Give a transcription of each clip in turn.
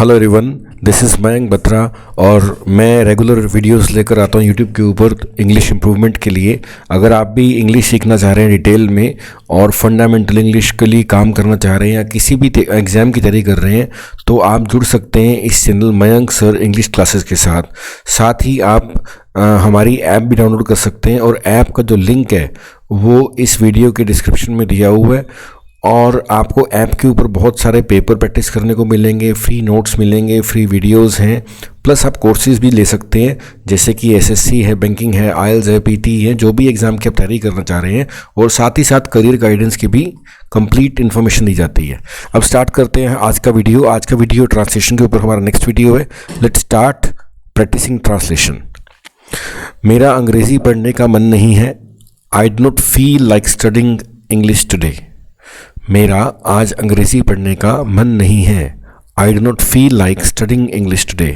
Hello everyone, this is Mayank Batra और मैं regular videos लेकर आता हूँ यूट्यूब के ऊपर इंग्लिश इम्प्रूवमेंट के लिए। अगर आप भी इंग्लिश सीखना चाह रहे हैं डिटेल में और फंडामेंटल इंग्लिश के लिए काम करना चाह रहे हैं या किसी भी एग्ज़ाम की तैयारी कर रहे हैं तो आप जुड़ सकते हैं इस channel Mayank sir English classes के साथ। साथ ही आप हमारी ऐप भी डाउनलोड कर सकते हैं और ऐप का जो लिंक है वो इस वीडियो के डिस्क्रिप्शन में दिया हुआ है और आपको ऐप के ऊपर बहुत सारे पेपर प्रैक्टिस करने को मिलेंगे, फ्री नोट्स मिलेंगे, फ्री वीडियोस हैं, प्लस आप कोर्सेज भी ले सकते हैं जैसे कि एसएससी है, बैंकिंग है, आईएलटीएस है, पीटी है, जो भी एग्ज़ाम की आप तैयारी करना चाह रहे हैं। और साथ ही साथ करियर गाइडेंस की भी कंप्लीट इन्फॉर्मेशन दी जाती है। अब स्टार्ट करते हैं आज का वीडियो। आज का वीडियो ट्रांसलेशन के ऊपर हमारा नेक्स्ट वीडियो है। Let's start practicing translation. मेरा अंग्रेज़ी पढ़ने का मन नहीं है। I do not feel like studying English today. मेरा आज अंग्रेज़ी पढ़ने का मन नहीं है। I do not feel like studying English today.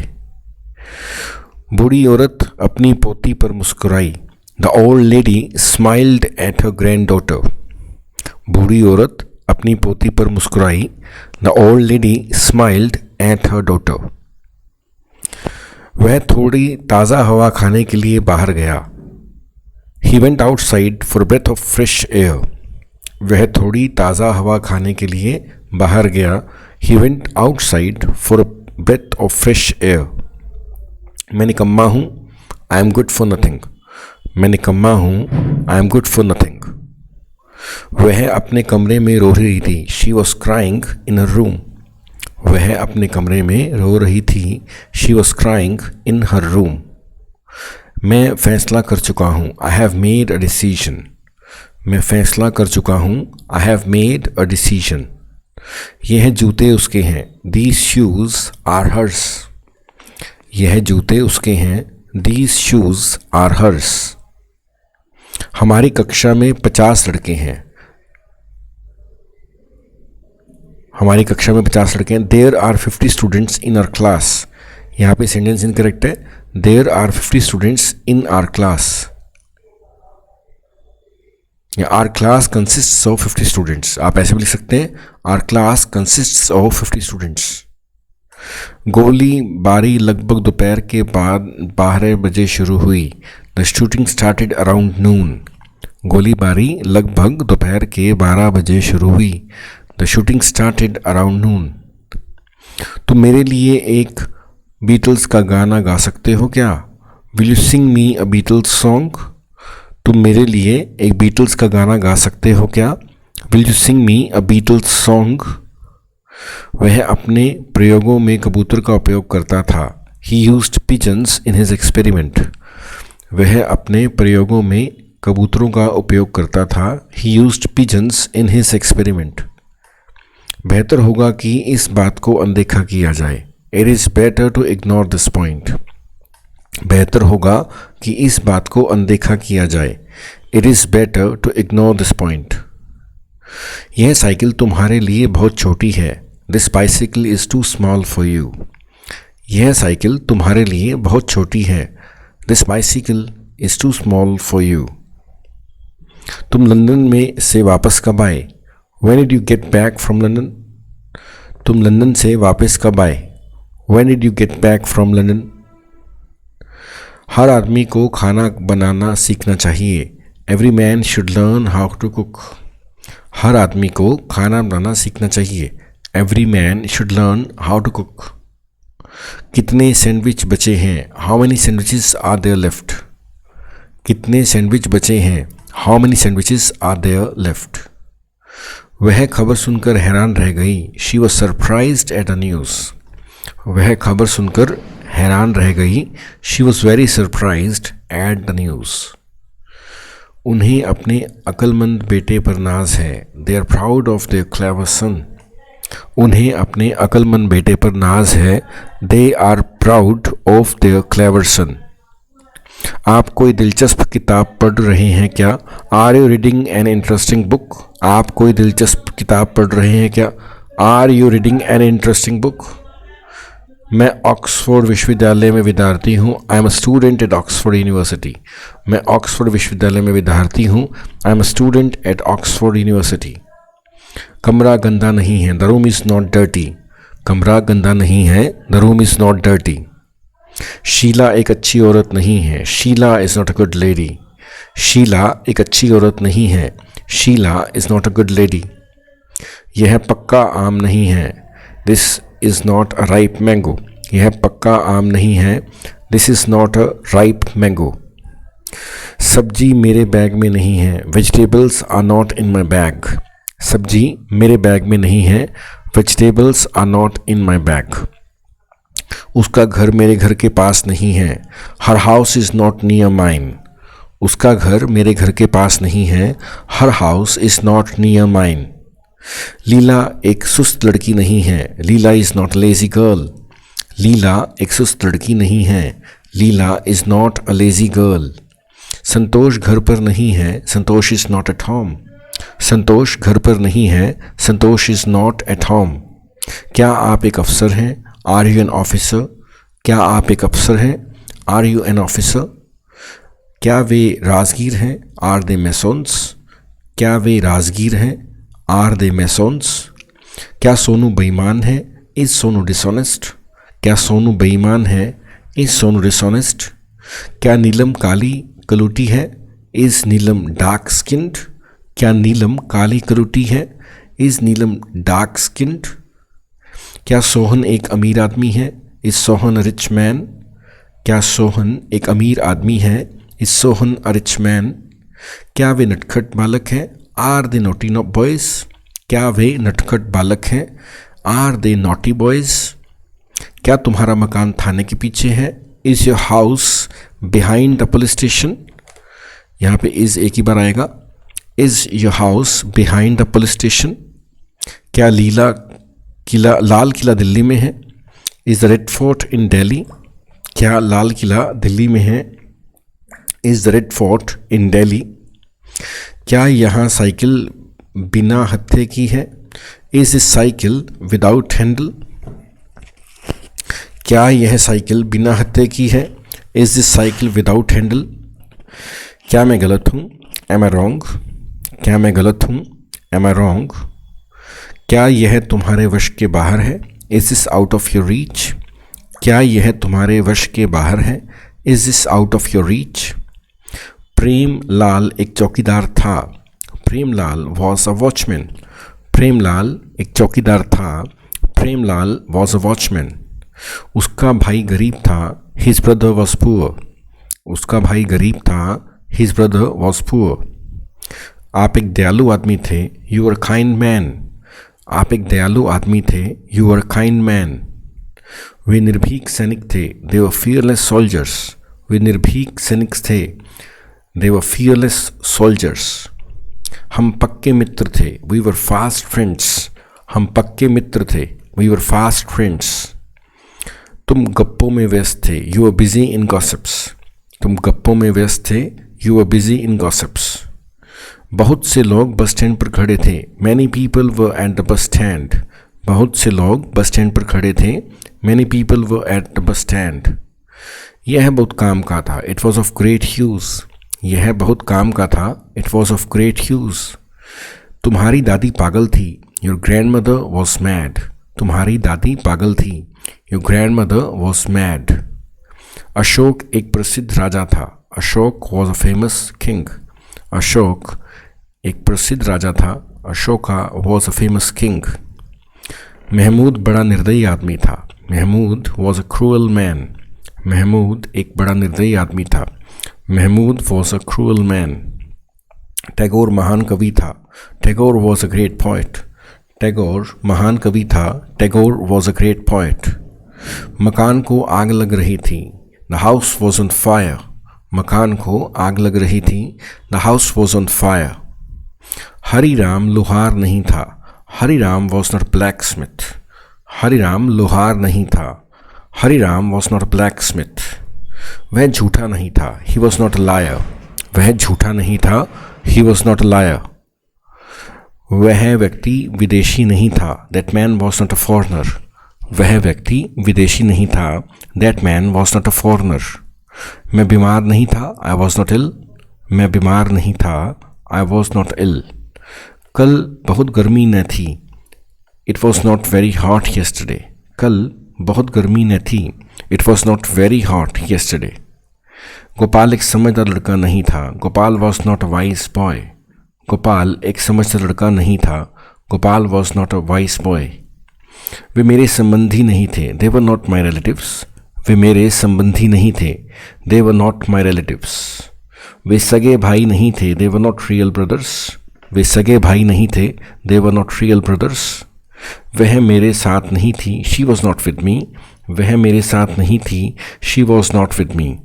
बूढ़ी औरत अपनी पोती पर मुस्कुराई। The old lady smiled at her granddaughter. बूढ़ी औरत अपनी पोती पर मुस्कुराई। The old lady smiled at her daughter. वह थोड़ी ताज़ा हवा खाने के लिए बाहर गया। He went outside for breath of fresh air. वह थोड़ी ताज़ा हवा खाने के लिए बाहर गया। He went outside for breath of fresh air. मैं निकम्मा हूँ। I am good for nothing. मैं निकम्मा हूँ। I am good for nothing. वह अपने कमरे में रो रही थी। She was crying in her room. वह अपने कमरे में रो रही थी। She was crying in her room. मैं फैसला कर चुका हूँ। I have made a decision. मैं फैसला कर चुका हूँ। I have made a decision. यह जूते उसके हैं। These shoes are hers. यह जूते उसके हैं। These shoes are hers. हमारी कक्षा में 50 लड़के हैं। हमारी कक्षा में 50 लड़के हैं। There are 50 students in our class. यहाँ पे सेंटेंस इनकरेक्ट है। There are 50 students in our class. या our class consists of 50 students. आप ऐसे भी लिख सकते हैं our class consists of 50 students. गोली बारी लगभग दोपहर के बाद 12 बजे शुरू हुई। द शूटिंग स्टार्टेड अराउंड नून। गोलीबारी लगभग दोपहर के 12 बजे शुरू हुई। द शूटिंग स्टार्टेड अराउंड नून। तुम मेरे लिए एक बीटल्स का गाना गा सकते हो क्या? Will you sing me a Beatles song? तुम मेरे लिए एक बीटल्स का गाना गा सकते हो क्या? Will you sing me a Beatles song? वह अपने प्रयोगों में कबूतर का उपयोग करता था। He used pigeons in his experiment. वह अपने प्रयोगों में कबूतरों का उपयोग करता था। He used pigeons in his experiment. बेहतर होगा कि इस बात को अनदेखा किया जाए। It is better to ignore this point. बेहतर होगा कि इस बात को अनदेखा किया जाए। It is better to ignore this point. यह साइकिल तुम्हारे लिए बहुत छोटी है। This bicycle is too small for you. यह साइकिल तुम्हारे लिए बहुत छोटी है। This bicycle is too small for you. तुम लंदन में से वापस कब आए? When did you get back from London? तुम लंदन से वापस कब आए? When did you get back from London? हर आदमी को खाना बनाना सीखना चाहिए। Every man should learn how to cook. हर आदमी को खाना बनाना सीखना चाहिए। Every man should learn how to cook. कितने सैंडविच बचे हैं? How many sandwiches are there left? कितने सैंडविच बचे हैं? How many sandwiches are there left? वह खबर सुनकर हैरान रह गई। She was surprised at the news. वह खबर सुनकर हैरान रह गई। She was very surprised at the news. उन्हें अपने अक्लमंद बेटे पर नाज है। They are proud of their clever son. उन्हें अपने अक्लमंद बेटे पर नाज है। They are proud of their clever son. आप कोई दिलचस्प किताब पढ़ रहे हैं क्या? Are you reading an interesting book? आप कोई दिलचस्प किताब पढ़ रहे हैं क्या? Are you reading an interesting book? मैं ऑक्सफोर्ड विश्वविद्यालय में विद्यार्थी हूँ। I am a student at Oxford University. मैं ऑक्सफोर्ड विश्वविद्यालय में विद्यार्थी हूँ। I am a student at Oxford University. कमरा गंदा नहीं है। The room is not dirty. कमरा गंदा नहीं है, the room is not dirty. Sheela एक अच्छी औरत नहीं है, Sheela is not a good lady. Sheela एक अच्छी औरत नहीं है, Sheela is not a good lady. यह पक्का आम नहीं है, this is not a ripe mango. यह पक्का आम नहीं है, this is not a ripe mango. सब्जी मेरे बैग में नहीं है, vegetables are not in my bag. सब्जी मेरे बैग में नहीं है, vegetables are not in my bag. उसका घर मेरे घर के पास नहीं है, her house is not near mine. उसका घर मेरे घर के पास नहीं है, her house is not near mine. Leela एक सुस्त लड़की नहीं है, Leela is not lazy girl. Leela एक सुस्त लड़की नहीं है, Leela is not a lazy girl. Santosh घर पर नहीं है, Santosh is not at home. Santosh घर पर नहीं है, Santosh is not at home. क्या आप एक अफसर हैं, आर यू एन ऑफिसर। क्या आप एक अफसर हैं, आर यू एन ऑफिसर। क्या वे राजगीर हैं, आर दे मैसोन्स। क्या वे राजगीर हैं, आर दे मैसोन्स। क्या सोनू बेईमान है, इज़ सोनू डिसऑनेस्ट। क्या सोनू बेईमान है, इज़ सोनू डिसऑनेस्ट। क्या नीलम काली कलूटी है, इज़ नीलम डार्क स्किन्ड। क्या नीलम काली कलूटी है, इज़ नीलम डार्क स्किन्ड। क्या सोहन एक अमीर आदमी है, is Sohan a rich man. क्या सोहन एक अमीर आदमी है, is Sohan a rich man. क्या वे नटखट बालक हैं, आर दे नोटी बॉयज़। क्या वे नटखट बालक हैं, आर दे नॉटी बॉयज़। क्या तुम्हारा मकान थाने के पीछे है, is your house behind the police station. यहाँ पे इज़ एक ही बार आएगा, is your house behind the police station. क्या लाल किला दिल्ली में है, इज़ द रेड फोर्ट इन दिल्ली। क्या लाल किला दिल्ली में है, इज़ द रेड फोर्ट इन दिल्ली। क्या यहाँ साइकिल बिना हत्थे की है, is this cycle without handle. क्या यह साइकिल बिना हत्थे की है, is this cycle without handle. क्या मैं गलत हूँ, एम आई रॉन्ग। क्या मैं गलत हूँ, एम आई रॉन्ग। क्या यह तुम्हारे वश के बाहर है, is this out of your reach. क्या यह तुम्हारे वश के बाहर है, is this out of your reach. Prem Lal एक चौकीदार था, प्रेम लाल वॉज अ वॉचमैन। प्रेम लाल एक चौकीदार था, प्रेम लाल वॉज अ वॉचमैन। उसका भाई गरीब था, हिज ब्रदर वॉज पुअर। उसका भाई गरीब था, हिज ब्रदर वॉज पुअर। आप एक दयालु आदमी थे, यू आर काइंड मैन। आप एक दयालु आदमी थे, यू आर काइंड मैन। वे निर्भीक सैनिक थे, दे वर फियरलेस सोल्जर्स। वे निर्भीक सैनिक थे, दे वर फियरलेस सोल्जर्स। हम पक्के मित्र थे, वी वर फास्ट फ्रेंड्स। हम पक्के मित्र थे, वी वर फास्ट फ्रेंड्स। तुम गप्पों में व्यस्त थे, you are busy in gossips. तुम गप्पों में व्यस्त थे, you are busy in gossips. बहुत से लोग बस स्टैंड पर खड़े थे, many people were at the bus stand. बहुत से लोग बस स्टैंड पर खड़े थे, many people were at the bus stand. यह बहुत काम का था, it was of great use. यह बहुत काम का था, it was of great use. तुम्हारी दादी पागल थी, your grand mother was mad. तुम्हारी दादी पागल थी, your grand mother was mad. Ashok एक प्रसिद्ध राजा था, Ashok was a famous king. Ashok एक प्रसिद्ध राजा था, Ashoka was a famous king. Mahmud बड़ा निर्दयी आदमी था, Mahmud was a cruel man. Mahmud एक बड़ा निर्दयी आदमी था, Mahmud was a cruel man. Tagore महान कवि था, Tagore was a great poet. Tagore महान कवि था, Tagore was a great poet. मकान को आग लग रही थी, the house was on fire. मकान को आग लग रही थी, the house was on fire. Hariram लोहार नहीं था, Hariram was not black Smith. Hariram लोहार नहीं था, Hariram was not black Smith. वह झूठा नहीं था, ही वॉज नॉट लायर। वह झूठा नहीं था, ही वॉज नॉट लायर। वह व्यक्ति विदेशी नहीं था, that man was not a foreigner. वह व्यक्ति विदेशी नहीं था, that man was not a foreigner. मैं बीमार नहीं था, आई वॉज नॉट इल। मैं बीमार नहीं था, आई वॉज नॉट इल। कल बहुत गर्मी न थी, it was not very hot yesterday. कल बहुत गर्मी न थी. It was not very hot yesterday. Gopal एक समझदार लड़का नहीं था. Gopal was not a wise boy. Gopal एक समझदार लड़का नहीं था. Gopal was not a wise boy. वे मेरे संबंधी नहीं थे. They were not my relatives. वे मेरे संबंधी नहीं थे. They were not my relatives. वे सगे भाई नहीं थे. They were not real brothers. वे सगे भाई नहीं थे. They were not real brothers. वह मेरे साथ नहीं थी. She was not with me. वह मेरे साथ नहीं थी. She was not with me.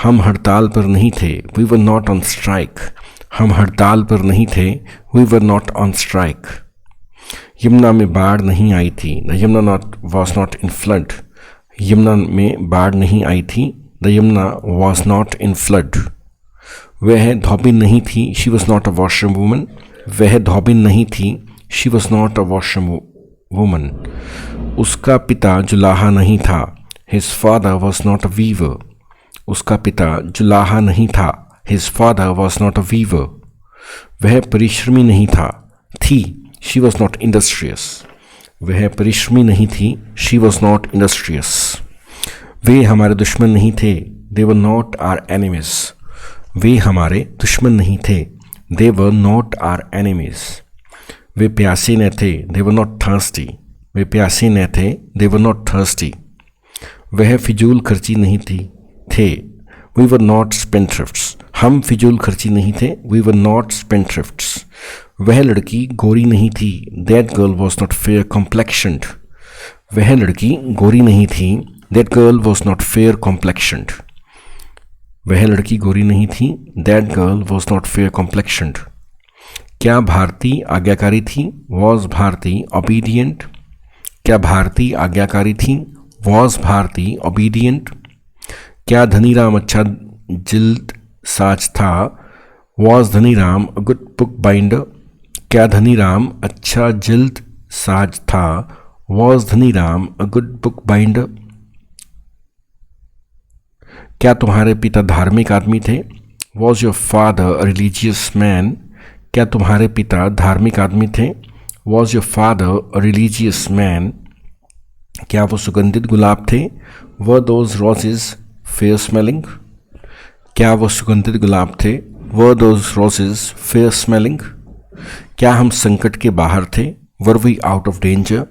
हम हड़ताल पर नहीं थे. We were not on strike. हम हड़ताल पर नहीं थे. We were not on strike. Yamuna में बाढ़ नहीं आई थी. The Yamuna not was not in flood. Yamuna में बाढ़ नहीं आई थी. The Yamuna was not in flood. वह धोबिन नहीं थी. She was not a washroom woman. वह धोबिन नहीं थी. She was not a washroom woman. उसका पिता जुलाहा नहीं था. His father was not a weaver. उसका पिता जुलाहा नहीं था. His father was not a weaver. वह परिश्रमी नहीं था. थी. She was not industrious. वह परिश्रमी नहीं थी. She was not industrious. वे हमारे दुश्मन नहीं थे. They were not our enemies. वे हमारे दुश्मन नहीं थे. They were not our enemies. वे प्यासे न थे. They were not thirsty. वे प्यासे न थे. They were not thirsty. वह फिजूल खर्ची नहीं थी. थे. We were not spendthrifts. हम फिजूल खर्ची नहीं थे. We were not spendthrifts. वह लड़की गोरी नहीं थी. That girl was not fair complexioned. वह लड़की गोरी नहीं थी. That girl was not fair complexioned. वह लड़की गोरी नहीं थी. That girl was not fair complexioned. क्या भारती आज्ञाकारी थी. Was Bharti obedient. क्या भारती आज्ञाकारी थी. Was Bharti obedient. क्या धनीराम अच्छा जिल्द साज था. Was Dhaniram a good book binder. क्या धनीराम अच्छा जिल्द साज था. Was Dhaniram a good book binder. क्या तुम्हारे पिता धार्मिक आदमी थे. Was your father a religious man. क्या तुम्हारे पिता धार्मिक आदमी थे. Was your father a religious man. क्या वो सुगंधित गुलाब थे. Were those roses fair smelling. क्या वो सुगंधित गुलाब थे. Were those roses fair smelling. क्या हम संकट के बाहर थे. Were we out of danger.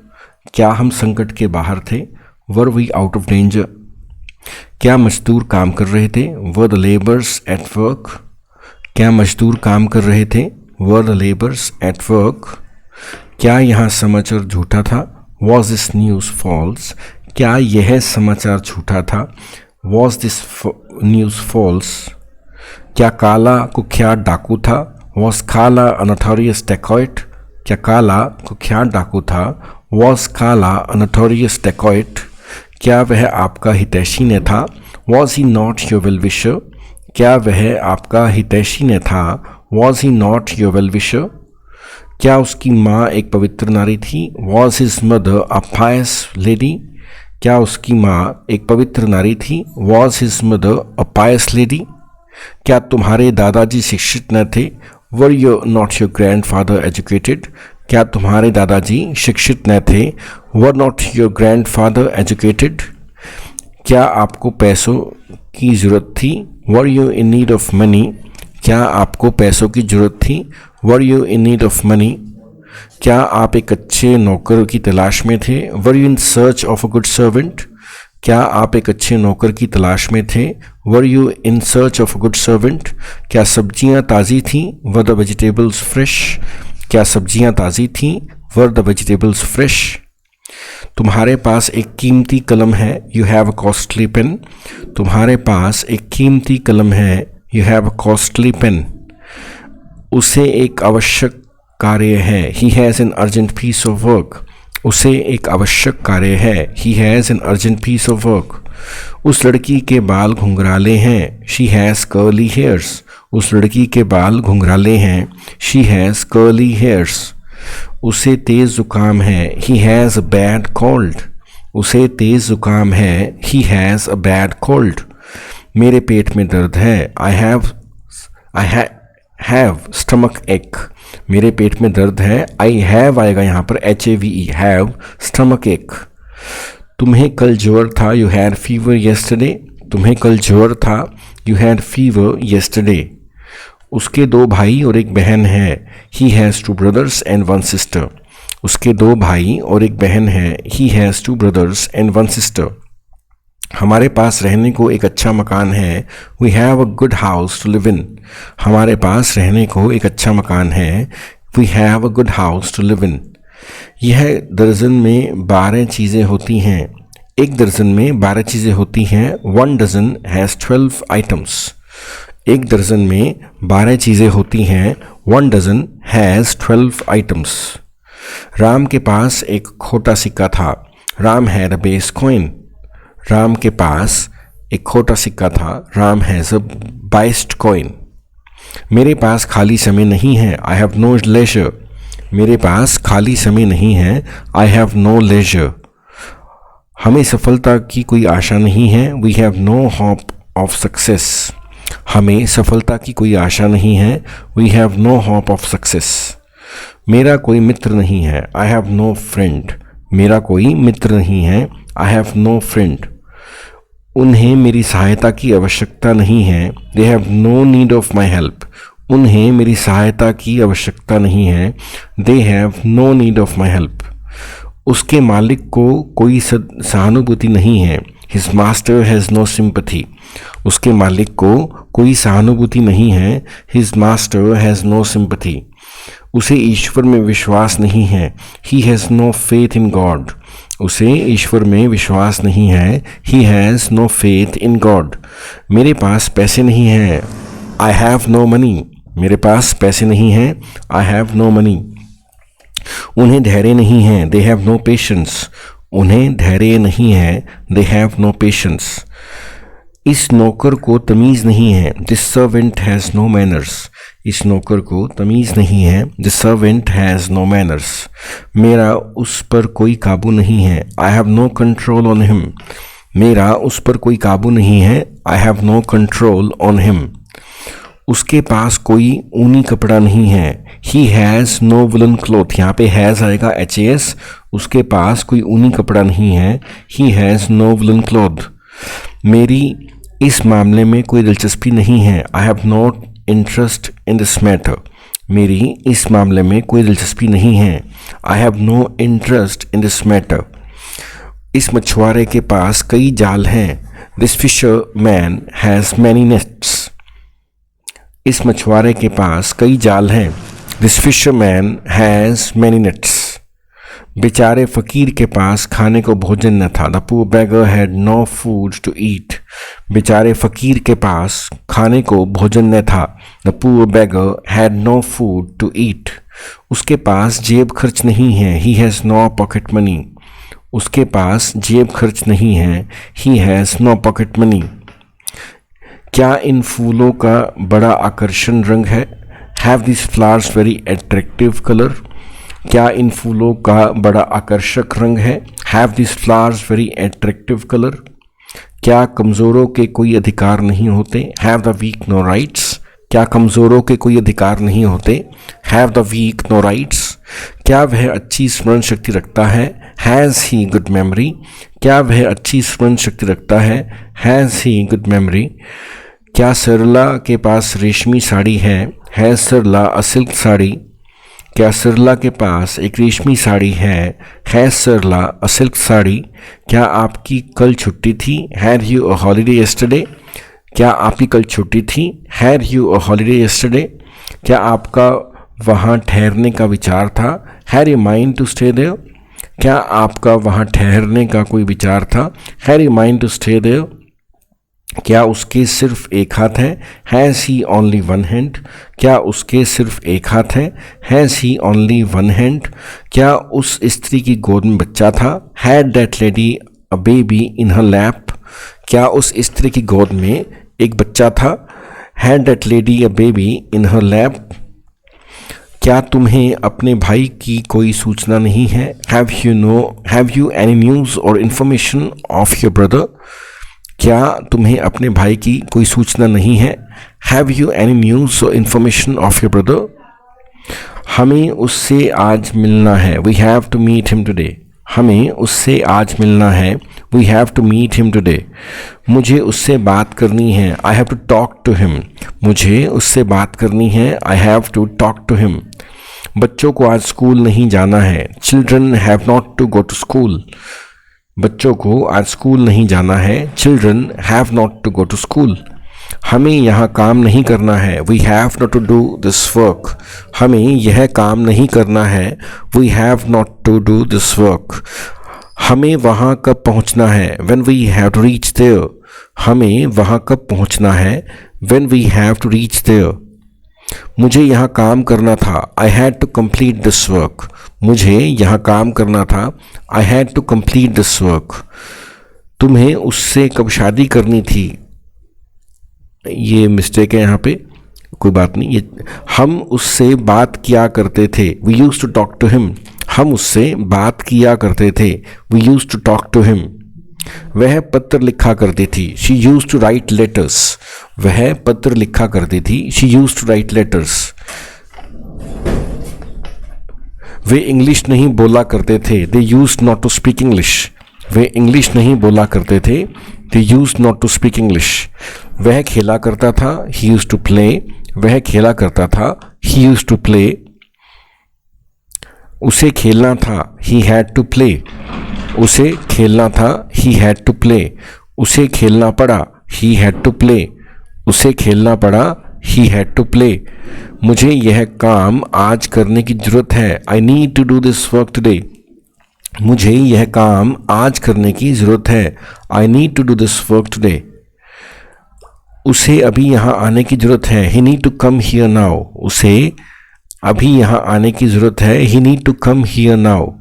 क्या हम संकट के बाहर थे. Were we out of danger. क्या मजदूर काम कर रहे थे. Were the labours at work. क्या मजदूर काम कर रहे थे. Were the labours at work. क्या यहाँ समाचार झूठा था. Was this news false. क्या यह समाचार झूठा था. Was this news false. क्या काला कुख्यात डाकू था. वॉज काला अ नोटोरियस डेकॉइट. क्या काला कुख्यात डाकू था. वॉज काला अ नोटोरियस डेकॉइट. क्या वह आपका हितैषी न था. Was he not your well wisher. क्या वह आपका हितैषी न था. Was he not your well wisher. क्या उसकी माँ एक पवित्र नारी थी. Was his mother a pious lady. क्या उसकी माँ एक पवित्र नारी थी. Was his mother a pious lady. क्या तुम्हारे दादाजी शिक्षित न थे. Were you not your grand father educated. क्या तुम्हारे दादाजी शिक्षित न थे. Were not your grand father educated. क्या आपको पैसों की ज़रूरत थी. Were you in need of money. क्या आपको पैसों की ज़रूरत थी. Were you in need of money. क्या आप एक अच्छे नौकर की तलाश में थे. Were you in search of a good servant. क्या आप एक अच्छे नौकर की तलाश में थे. Were you in search of a good servant. क्या सब्जियां ताज़ी थीं. Were the vegetables fresh. क्या सब्जियां ताज़ी थीं. Were the vegetables fresh. तुम्हारे पास एक कीमती कलम है. You have a costly pen. तुम्हारे पास एक कीमती कलम है. You have a costly pen. उसे एक आवश्यक कार्य है. He has an urgent piece of work. उसे एक आवश्यक कार्य है. He has an urgent piece of work. उस लड़की के बाल घुंघराले हैं. She has curly hairs. उस लड़की के बाल घुंघराले हैं. She has curly hairs. उसे तेज़ ज़ुकाम है. He has a bad cold. उसे तेज़ ज़ुकाम है. He has a bad cold. मेरे पेट में दर्द है. आई हैव स्टमक एक. मेरे पेट में दर्द है. आई हैव आएगा यहाँ पर HAVE हैव स्टमक एक. तुम्हें कल ज्वर था, यू हैड फीवर येस्टरडे। तुम्हें कल ज्वर था, यू हैड फीवर येस्टरडे। उसके 2 भाई और एक बहन है, he has 2 brothers and 1 sister। उसके 2 भाई और एक बहन है, he has 2 brothers and 1 sister। हमारे पास रहने को एक अच्छा मकान है, we have a good house to live in. हमारे पास रहने को एक अच्छा मकान है, we have a good house to live in. यह दर्जन में 12 चीज़ें होती हैं। एक दर्जन में 12 चीज़ें होती हैं। 1 dozen हैज़ 12 items। एक दर्जन में 12 चीज़ें होती हैं। 1 dozen हैज़ 12 items। राम के पास एक खोटा सिक्का था, Ram had a base coin. Ram के पास एक खोटा सिक्का था, Ram has a biased coin. मेरे पास खाली समय नहीं है, आई हैव नो लेजर। मेरे पास खाली समय नहीं है, आई हैव नो लेजर। हमें सफलता की कोई आशा नहीं है, we have no hope of success. हमें सफलता की कोई आशा नहीं है, we have no hope of success. मेरा कोई मित्र नहीं है, आई हैव नो फ्रेंड। मेरा कोई मित्र नहीं है, आई हैव नो फ्रेंड। उन्हें मेरी सहायता की आवश्यकता नहीं है, they have no need of my help. उन्हें मेरी सहायता की आवश्यकता नहीं है, they have no need of my help. उसके मालिक को कोई सहानुभूति नहीं है, his master has no sympathy. उसके मालिक को कोई सहानुभूति नहीं है, his master has no sympathy. उसे ईश्वर में विश्वास नहीं है, he has no faith in God. उसे ईश्वर में विश्वास नहीं है, he has no faith in God. मेरे पास पैसे नहीं हैं, आई हैव नो मनी। मेरे पास पैसे नहीं हैं, आई हैव नो मनी। उन्हें धैर्य नहीं है, दे हैव नो पेशेंस। उन्हें धैर्य नहीं है, दे हैव नो पेशेंस। इस नौकर को तमीज़ नहीं है, this servant has no manners. इस नौकर को तमीज़ नहीं है, this servant has no manners. मेरा उस पर कोई काबू नहीं है, I have no control on him. मेरा उस पर कोई काबू नहीं है, I have no control on him. उसके पास कोई ऊनी कपड़ा नहीं है, he has no woollen cloth. यहाँ पे हैज़ आएगा HAS। उसके पास कोई ऊनी कपड़ा नहीं है, he has no woollen cloth. मेरी इस मामले में कोई दिलचस्पी नहीं है, I have not interest in this matter. मेरी इस मामले में कोई दिलचस्पी नहीं है, I have no interest in this matter. इस मछुआरे के पास कई जाल हैं, this fisher man has many nets. इस मछुआरे के पास कई जाल हैं, this fisher man has many nets. बेचारे फ़कीर के पास खाने को भोजन न था, the poor beggar had no food to eat. बेचारे फ़कीर के पास खाने को भोजन न था, the poor beggar had no food to eat. उसके पास जेब खर्च नहीं है, he has no pocket money. उसके पास जेब खर्च नहीं है, he has no pocket money. क्या इन फूलों का बड़ा आकर्षण रंग है, have this flowers very attractive colour. क्या इन फूलों का बड़ा आकर्षक रंग है, have this flowers very attractive colour. क्या कमज़ोरों के कोई अधिकार नहीं होते, have the weak no rights. क्या कमज़ोरों के कोई अधिकार नहीं होते, have the weak no rights. क्या वह अच्छी स्मरण शक्ति रखता है, हैज़ ही गुड मेमोरी। क्या वह अच्छी स्मरण शक्ति रखता है, हैज़ ही गुड मेमोरी। क्या सरला के पास रेशमी साड़ी है, has Sarla a silk sari. क्या सरला के पास एक रेशमी साड़ी है, has Sarla a silk sari. क्या आपकी कल छुट्टी थी, had you a holiday yesterday. क्या आपकी कल छुट्टी थी, had you a holiday yesterday. क्या आपका वहाँ ठहरने का विचार था, had you mind to stay there. क्या आपका वहाँ ठहरने का कोई विचार था, had you mind to stay there. क्या उसके सिर्फ एक हाथ है, has he only one hand. क्या उसके सिर्फ एक हाथ है, has he only one hand. क्या उस स्त्री की गोद में बच्चा था, had that lady a baby in her lap. क्या उस स्त्री की गोद में एक बच्चा था, had that lady a baby in her lap. क्या तुम्हें अपने भाई की कोई सूचना नहीं है, हैव यू एनी न्यूज़ और इन्फॉर्मेशन ऑफ योर ब्रदर। क्या तुम्हें अपने भाई की कोई सूचना नहीं है, हैव यू एनी न्यूज़ और इन्फॉर्मेशन ऑफ योर ब्रदर। हमें उससे आज मिलना है, we have to meet him today. हमें उससे आज मिलना है। We have to meet him today. मुझे उससे बात करनी है। I have to talk to him. मुझे उससे बात करनी है। I have to talk to him. बच्चों को आज स्कूल नहीं जाना है। Children have not to go to school. बच्चों को आज स्कूल नहीं जाना है। Children have not to go to school. हमें यहाँ काम नहीं करना है। We have not to do this work. हमें यह काम नहीं करना है। We have not to do this work. हमें वहाँ कब पहुँचना है। When we have to reach there. हमें वहाँ कब पहुँचना है। When we have to reach there. मुझे यहाँ काम करना था। I had to complete this work. मुझे यहाँ काम करना था। I had to complete this work. तुम्हें उससे कब शादी करनी थी। ये मिस्टेक है यहाँ पे, कोई बात नहीं। ये हम उससे बात किया करते थे। We use to talk to him. हम उससे बात किया करते थे। We use to talk to him. वह पत्र लिखा करती थी। She use to write letters. वह पत्र लिखा करती थी। She use to write letters. वे इंग्लिश नहीं बोला करते थे। They use not to speak English. वे इंग्लिश नहीं बोला करते थे। They use not to speak English. वह खेला करता था। He use to play. वह खेला करता था। He use to play. उसे खेलना था। He had to play. उसे खेलना था। He had to play. उसे खेलना पड़ा। He had to play. उसे खेलना पड़ा। He had to play. मुझे यह काम आज करने की ज़रूरत है। I need to do this work today. मुझे यह काम आज करने की ज़रूरत है। I need to do this work today. उसे अभी यहाँ आने की ज़रूरत है। He need to come here now. उसे अभी यहाँ आने की ज़रूरत है। He need to come here now.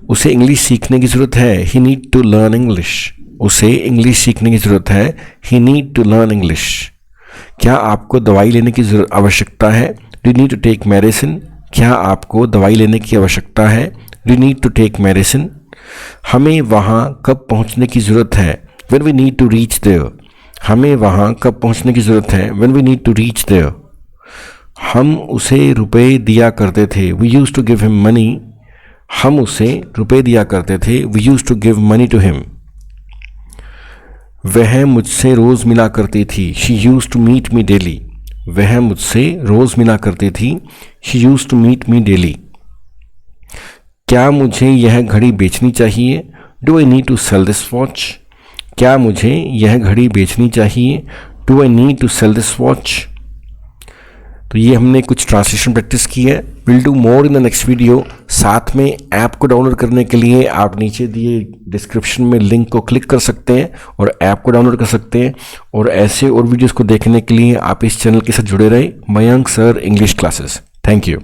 उसे इंग्लिश सीखने की ज़रूरत है। He need to learn English. उसे इंग्लिश सीखने की ज़रूरत है। He need to learn English. क्या आपको दवाई लेने की आवश्यकता है। Do need to take medicine. क्या आपको दवाई लेने की आवश्यकता है। Do need to take medicine. हमें वहाँ कब पहुँचने की ज़रूरत है। When we need to reach there. हमें वहाँ कब पहुँचने की ज़रूरत है। When we need to reach there. हम उसे रुपए दिया करते थे। We use to give him money. हम उसे रुपए दिया करते थे। We use to give money to him. वह मुझसे रोज़ मिला करती थी। She use to meet me daily. वह मुझसे रोज़ मिला करती थी। She use to meet me daily. क्या मुझे यह घड़ी बेचनी चाहिए। Do I need to sell this watch. क्या मुझे यह घड़ी बेचनी चाहिए। Do I need to sell this watch. तो ये हमने कुछ ट्रांसलेशन प्रैक्टिस की है। Will do more in the next video. साथ में ऐप को डाउनलोड करने के लिए आप नीचे दिए डिस्क्रिप्शन में लिंक को क्लिक कर सकते हैं और ऐप को डाउनलोड कर सकते हैं। और ऐसे और वीडियोस को देखने के लिए आप इस चैनल के साथ जुड़े रहें। Mayank sir English classes. Thank you.